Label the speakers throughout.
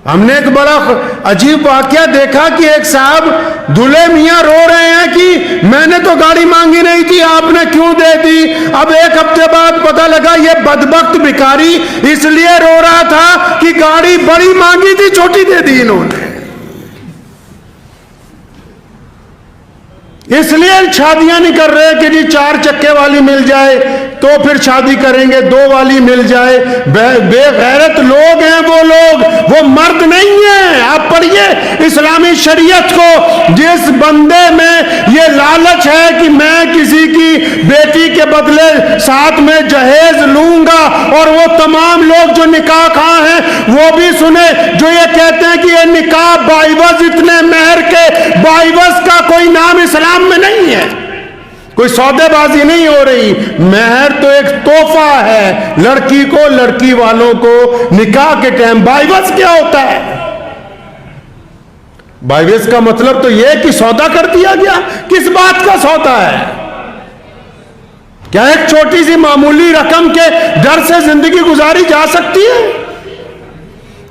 Speaker 1: ہم نے ایک بڑا عجیب واقعہ دیکھا کہ ایک صاحب دلہے میاں رو رہے ہیں کہ میں نے تو گاڑی مانگی نہیں تھی، آپ نے کیوں دے دی؟ اب ایک ہفتے بعد پتہ لگا یہ بدبخت بھکاری اس لیے رو رہا تھا کہ گاڑی بڑی مانگی تھی، چھوٹی دے دی انہوں نے۔ اس لیے شادیاں نہیں کر رہے کہ جی 4 چکے والی مل جائے تو پھر شادی کریں گے، 2 والی مل جائے۔ بے غیرت لوگ ہیں وہ لوگ، وہ مرد نہیں ہیں۔ آپ پڑھیے اسلامی شریعت کو، جس بندے میں یہ لالچ ہے کہ میں کسی کی بیٹی کے بدلے ساتھ میں جہیز لوں گا، اور وہ تمام لوگ جو نکاح خواہ ہیں وہ بھی سنے جو یہ کہتے ہیں کہ یہ نکاح باعوض اتنے مہر کے، باعوض کا کوئی نام اسلام میں نہیں ہے، کوئی سودے بازی نہیں ہو رہی۔ مہر تو ایک تحفہ ہے لڑکی کو، لڑکی والوں کو نکاح کے ٹائم۔ باعوض کیا ہوتا ہے؟ باعوض کا مطلب تو یہ کہ سودا کر دیا گیا۔ کس بات کا سودا ہے؟ کیا ایک چھوٹی سی معمولی رقم کے ڈر سے زندگی گزاری جا سکتی ہے؟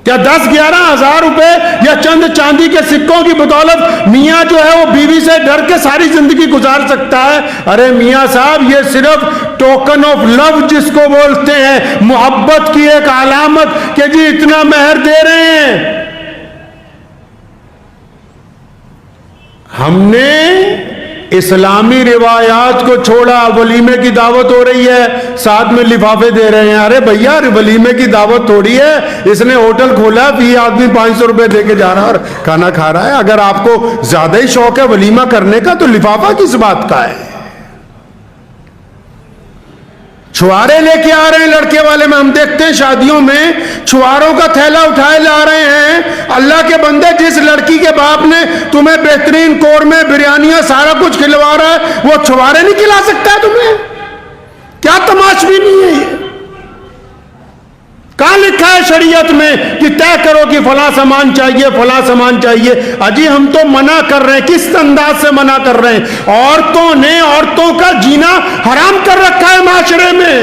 Speaker 1: کیا 10-11 ہزار روپے یا چند چاندی کے سکوں کی بدولت میاں جو ہے وہ بیوی سے ڈر کے ساری زندگی گزار سکتا ہے؟ ارے میاں صاحب، یہ صرف ٹوکن آف لو جس کو بولتے ہیں، محبت کی ایک علامت کہ جی اتنا مہر دے رہے ہیں۔ ہم نے اسلامی روایات کو چھوڑا، ولیمے کی دعوت ہو رہی ہے، ساتھ میں لفافے دے رہے ہیں۔ ارے بھیا، ولیمے کی دعوت تھوڑی ہے، اس نے ہوٹل کھولا، یہ آدمی 500 روپے دے کے جا رہا ہے اور کھانا کھا رہا ہے۔ اگر آپ کو زیادہ ہی شوق ہے ولیمہ کرنے کا تو لفافہ کس بات کا ہے؟ چھوارے لے کے آ رہے ہیں لڑکے والے میں، ہم دیکھتے ہیں شادیوں میں چھواروں کا تھیلا اٹھائے لا رہے ہیں۔ اللہ کے بندے، جس لڑکی کے باپ نے تمہیں بہترین قورمے، بریانیاں، سارا کچھ کھلوا رہا ہے، وہ چھوارے نہیں کھلا سکتا ہے تمہیں؟ کیا تماشبی نہیں ہے یہ؟ کہاں لکھا ہے شریعت میں کہ طے کرو کہ فلاں سامان چاہیے، فلاں سامان چاہیے؟ اجی ہم تو منع کر رہے ہیں۔ کس انداز سے منع کر رہے ہیں؟ عورتوں نے عورتوں کا جینا حرام کر رکھا ہے معاشرے میں۔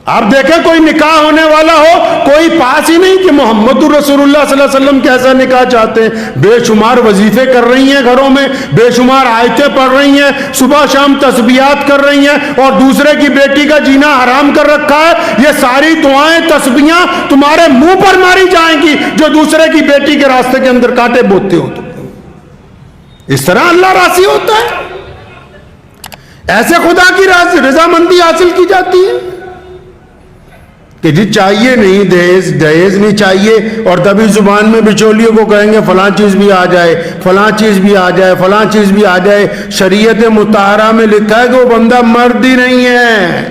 Speaker 1: آپ دیکھیں کوئی نکاح ہونے والا ہو، کوئی پاس ہی نہیں کہ محمد رسول اللہ صلی اللہ علیہ وسلم کیسا نکاح چاہتے ہیں۔ بے شمار وظیفے کر رہی ہیں گھروں میں، بے شمار آیتیں پڑھ رہی ہیں، صبح شام تسبیحات کر رہی ہیں، اور دوسرے کی بیٹی کا جینا حرام کر رکھا ہے۔ یہ ساری دعائیں، تسبیحاں تمہارے منہ پر ماری جائیں گی جو دوسرے کی بیٹی کے راستے کے اندر کانٹے بوتے ہو۔ تو اس طرح اللہ راضی ہوتا ہے؟ ایسے خدا کی رضامندی حاصل کی جاتی ہے کہ جی چاہیے نہیں، دہیز نہیں چاہیے، اور تبھی زبان میں بچولیوں کو کہیں گے فلاں چیز بھی آ جائے، فلاں چیز بھی آ جائے، فلاں چیز بھی آ جائے۔ شریعت مطہرہ میں لکھا ہے کہ وہ بندہ مرد ہی نہیں ہے۔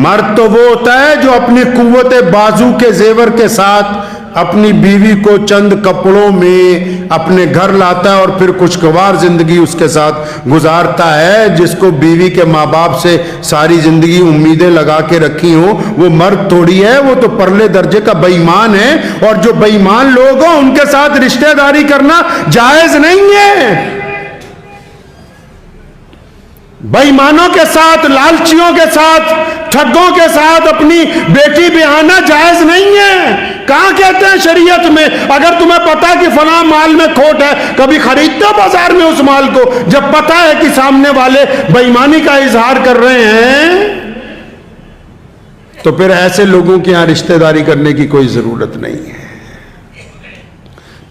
Speaker 1: مرد تو وہ ہوتا ہے جو اپنی قوت بازو کے زیور کے ساتھ اپنی بیوی کو چند کپڑوں میں اپنے گھر لاتا ہے اور پھر خوشگوار زندگی اس کے ساتھ گزارتا ہے، جس کو بیوی کے ماں باپ سے ساری زندگی امیدیں لگا کے رکھی ہوں۔ وہ مرد تھوڑی ہے، وہ تو پرلے درجے کا بے ایمان ہے، اور جو بے ایمان لوگ ہوں ان کے ساتھ رشتہ داری کرنا جائز نہیں ہے۔ بے ایمانوں کے ساتھ، لالچیوں کے ساتھ، ٹھگوں کے ساتھ اپنی بیٹی بیاہنا جائز نہیں ہے۔ کہاں کہتے ہیں شریعت میں؟ اگر تمہیں پتا کہ فلاں مال میں کھوٹ ہے، کبھی خریدتے بازار میں اس مال کو جب پتا ہے کہ سامنے والے بے ایمانی کا اظہار کر رہے ہیں؟ تو پھر ایسے لوگوں کے یہاں رشتہ داری کرنے کی کوئی ضرورت نہیں ہے۔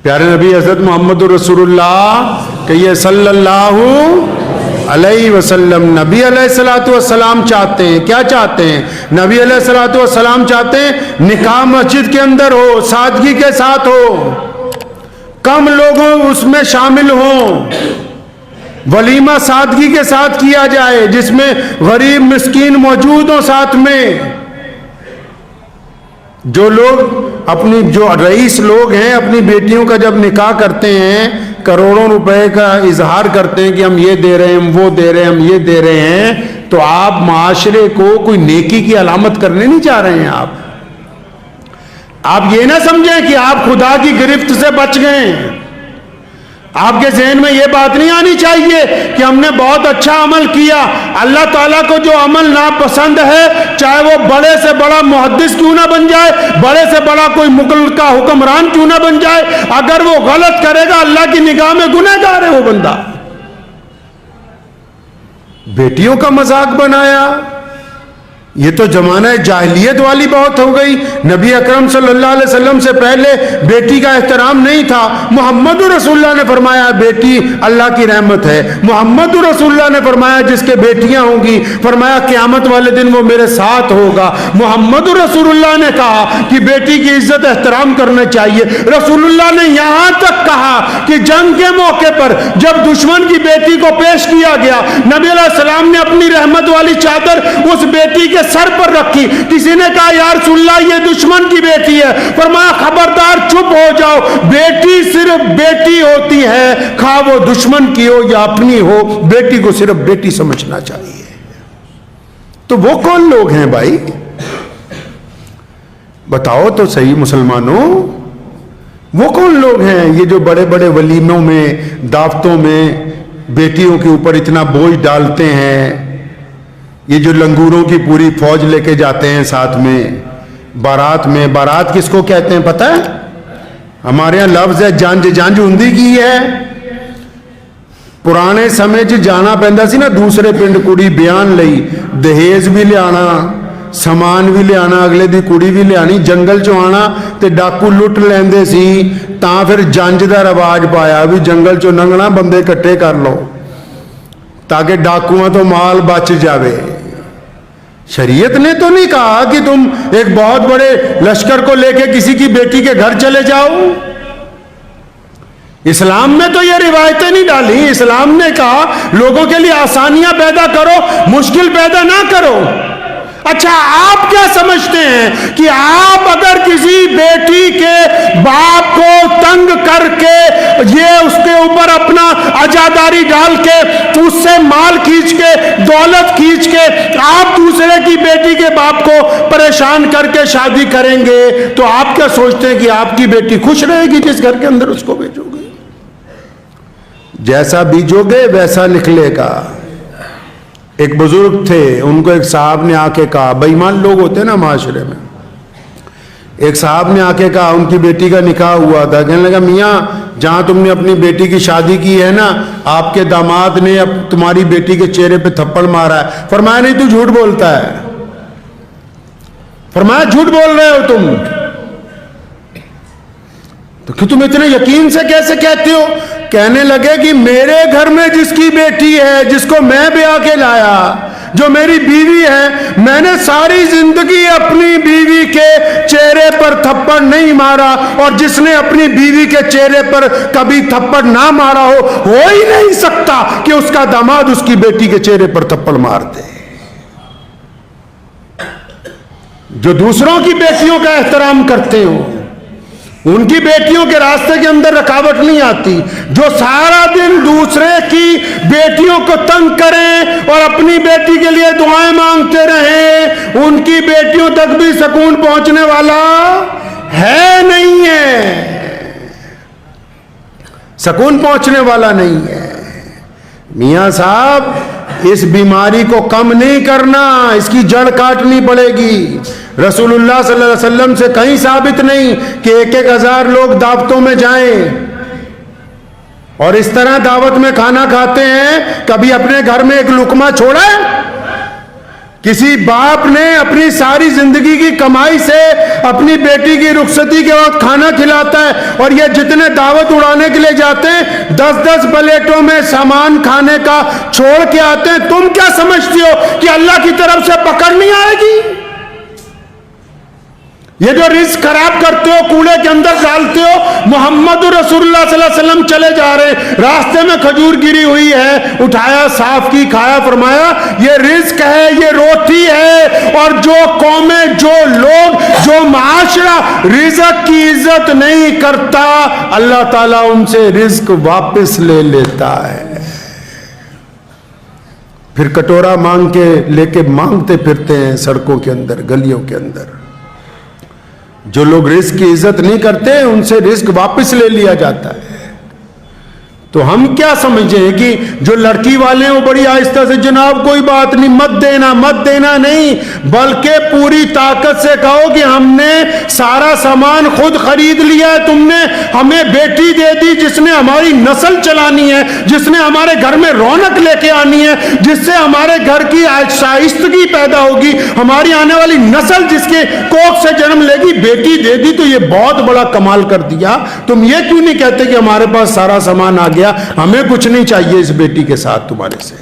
Speaker 1: پیارے نبی حضرت محمد رسول اللہ کہیے صلی اللہ علیہ وسلم، نبی علیہ الصلوۃ والسلام چاہتے ہیں، کیا چاہتے ہیں؟ نبی علیہ الصلوۃ والسلام چاہتے ہیں نکاح مسجد کے اندر ہو، سادگی کے ساتھ ہو، کم لوگوں اس میں شامل ہوں، ولیمہ سادگی کے ساتھ کیا جائے جس میں غریب مسکین موجود ہوں ساتھ میں۔ جو لوگ اپنی، جو رئیس لوگ ہیں، اپنی بیٹیوں کا جب نکاح کرتے ہیں، کروڑوں روپے کا اظہار کرتے ہیں کہ ہم یہ دے رہے ہیں، ہم وہ دے رہے ہیں، ہم یہ دے رہے ہیں، تو آپ معاشرے کو کوئی نیکی کی علامت کرنے نہیں چاہ رہے ہیں۔ آپ یہ نہ سمجھیں کہ آپ خدا کی گرفت سے بچ گئے، آپ کے ذہن میں یہ بات نہیں آنی چاہیے کہ ہم نے بہت اچھا عمل کیا. اللہ تعالیٰ کو جو عمل ناپسند ہے، چاہے وہ بڑے سے بڑا محدث کیوں نہ بن جائے، بڑے سے بڑا کوئی ملک کا حکمران کیوں نہ بن جائے، اگر وہ غلط کرے گا اللہ کی نگاہ میں گنہگار ہے وہ بندہ. بیٹیوں کا مذاق بنایا، یہ تو زمانہ جاہلیت والی بات ہو گئی. نبی اکرم صلی اللہ علیہ وسلم سے پہلے بیٹی کا احترام نہیں تھا. محمد رسول اللہ نے فرمایا بیٹی اللہ کی رحمت ہے. محمد رسول اللہ نے فرمایا جس کے بیٹیاں ہوں گی، فرمایا قیامت والے دن وہ میرے ساتھ ہوگا. محمد رسول اللہ نے کہا کہ بیٹی کی عزت احترام کرنا چاہیے. رسول اللہ نے یہاں تک کہا کہ جنگ کے موقع پر جب دشمن کی بیٹی کو پیش کیا گیا، نبی علیہ السلام نے اپنی رحمت والی چادر اس بیٹی کے سر پر رکھی. کسی نے کہا یا رسول اللہ یہ دشمن کی بیٹی ہے. فرمایا خبردار چپ ہو جاؤ، بیٹی صرف بیٹی ہوتی ہے، خواہ وہ دشمن کی ہو یا اپنی ہو، بیٹی کو صرف بیٹی سمجھنا چاہیے. تو وہ کون لوگ ہیں بھائی؟ بتاؤ تو صحیح مسلمانوں، وہ کون لوگ ہیں یہ جو بڑے بڑے ولیموں میں دعوتوں میں بیٹیوں کے اوپر اتنا بوجھ ڈالتے ہیں؟ یہ جو لنگوروں کی پوری فوج لے کے جاتے ہیں ساتھ میں بارات میں. بارات کس کو کہتے ہیں پتہ ہے؟ ہمارے یہاں لفظ ہے جانج ہندی کی ہے. پرانے سمے چ جانا پہنتا سی نا دوسرے پنڈ کڑی بیان لئی، دہیز بھی لے آنا، سامان بھی لے آنا، اگلے دی کڑی بھی لے آنی. جنگل چ آنا تے ڈاکو لٹ لیندے سی، تاں پھر جنج دا رواج پایا بھی جنگل چ لنگنا بندے کٹھے کر لو تاکہ ڈاکوؤں تو مال بچ جاوے. شریعت نے تو نہیں کہا کہ تم ایک بہت بڑے لشکر کو لے کے کسی کی بیٹی کے گھر چلے جاؤ. اسلام میں تو یہ روایتیں نہیں ڈالی. اسلام نے کہا لوگوں کے لیے آسانیاں پیدا کرو، مشکل پیدا نہ کرو. اچھا آپ کیا سمجھتے ہیں کہ آپ اگر کسی بیٹی کے باپ کو تنگ کر کے یہ اس کے اوپر اپنا عزاداری ڈال کے اس سے مال کھینچ کے دولت کھینچ کے آپ دوسرے کی بیٹی کے باپ کو پریشان کر کے شادی کریں گے تو آپ کیا سوچتے ہیں کہ آپ کی بیٹی خوش رہے گی جس گھر کے اندر اس کو بھیجو گے؟ جیسا بیجو گے ویسا نکلے گا. ایک بزرگ تھے، ان کو ایک صاحب نے آ کے کہا، بے ایمان لوگ ہوتے ہیں نا معاشرے میں، ایک صاحب نے آ کے کہا ان کی بیٹی کا نکاح ہوا تھا. کہنے لگا میاں جہاں تم نے اپنی بیٹی کی شادی کی ہے نا، آپ کے داماد نے اب تمہاری بیٹی کے چہرے پہ تھپڑ مارا ہے. فرمایا نہیں تو جھوٹ بولتا ہے. فرمایا جھوٹ بول رہے ہو تم. تو کہ تم اتنے یقین سے کیسے کہتے ہو؟ کہنے لگے کہ میرے گھر میں جس کی بیٹی ہے، جس کو میں بیاہ کے لایا، جو میری بیوی ہے، میں نے ساری زندگی اپنی بیوی کے چہرے پر تھپڑ نہیں مارا، اور جس نے اپنی بیوی کے چہرے پر کبھی تھپڑ نہ مارا ہو ہی نہیں سکتا کہ اس کا داماد اس کی بیٹی کے چہرے پر تھپڑ مار دے. جو دوسروں کی بیٹیوں کا احترام کرتے ہو، ان کی بیٹیوں کے راستے کے اندر رکاوٹ نہیں آتی. جو سارا دن دوسرے کی بیٹیوں کو تنگ کریں اور اپنی بیٹی کے لیے دعائیں مانگتے رہیں، ان کی بیٹیوں تک بھی سکون پہنچنے والا ہے نہیں ہے، سکون پہنچنے والا نہیں ہے. میاں صاحب اس بیماری کو کم نہیں کرنا، اس کی جڑ کاٹنی پڑے گی. رسول اللہ صلی اللہ علیہ وسلم سے کہیں ثابت نہیں کہ 1,000 لوگ دعوتوں میں جائیں اور اس طرح دعوت میں کھانا کھاتے ہیں. کبھی اپنے گھر میں ایک لقمہ چھوڑا ہے؟ کسی باپ نے اپنی ساری زندگی کی کمائی سے اپنی بیٹی کی رخصتی کے وقت کھانا کھلاتا ہے، اور یہ جتنے دعوت اڑانے کے لیے جاتے ہیں 10-10 پلیٹوں میں سامان کھانے کا چھوڑ کے آتے ہیں. تم کیا سمجھتے ہو کہ اللہ کی طرف سے پکڑ نہیں آئے گی؟ یہ جو رزق خراب کرتے ہو، کوڑے کے اندر ڈالتے ہو. محمد رسول اللہ صلی اللہ علیہ وسلم چلے جا رہے، راستے میں کھجور گری ہوئی ہے، اٹھایا، صاف کی، کھایا. فرمایا یہ رزق ہے، یہ روٹی ہے. اور جو قومیں، جو لوگ، جو معاشرہ رزق کی عزت نہیں کرتا، اللہ تعالیٰ ان سے رزق واپس لے لیتا ہے. پھر کٹورا مانگ کے لے کے مانگتے پھرتے ہیں سڑکوں کے اندر، گلیوں کے اندر. جو لوگ رزق کی عزت نہیں کرتے ان سے رزق واپس لے لیا جاتا ہے. تو ہم کیا سمجھیں کہ جو لڑکی والے ہیں وہ بڑی آہستہ سے جناب کوئی بات نہیں مت دینا نہیں، بلکہ پوری طاقت سے کہو کہ ہم نے سارا سامان خود خرید لیا ہے، تم نے ہمیں بیٹی دے دی جس نے ہماری نسل چلانی ہے، جس نے ہمارے گھر میں رونق لے کے آنی ہے، جس سے ہمارے گھر کی شائستگی پیدا ہوگی، ہماری آنے والی نسل جس کے کوکھ سے جنم لے گی، بیٹی دے دی، تو یہ بہت بڑا کمال کر دیا۔ تم یہ کیوں نہیں کہتے کہ ہمارے پاس سارا سامان آ گیا، ہمیں کچھ نہیں چاہیے اس بیٹی کے ساتھ تمہارے سے؟